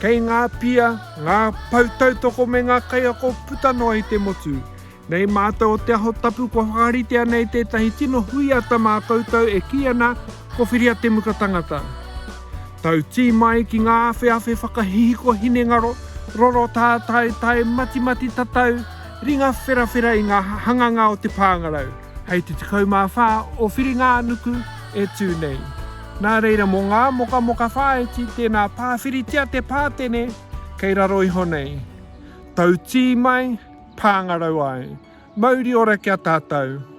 Kei ngā pia, ngā pautau toko me ngā kai ako puta noa i te motu. Nei mātou o te aho tapu ko whakaritea nei tētahi tino hui ata mā koutou e ki ana ko whiria te muka tangata. Tau tī mai ki ngā awhi whakahihiko hinengaro, roro tātai tai mati tatau, ringa whera i ngā hanganga o te pāngarau. Hei te tikau mā whā o whiri ngā nuku e tū nei. Nā reira mō ngā moka whaeti tēnā pāwhiritia te pātene kei raro iho nei. Tau tī mai, pāngarau ai. Mauri ora kia tātou.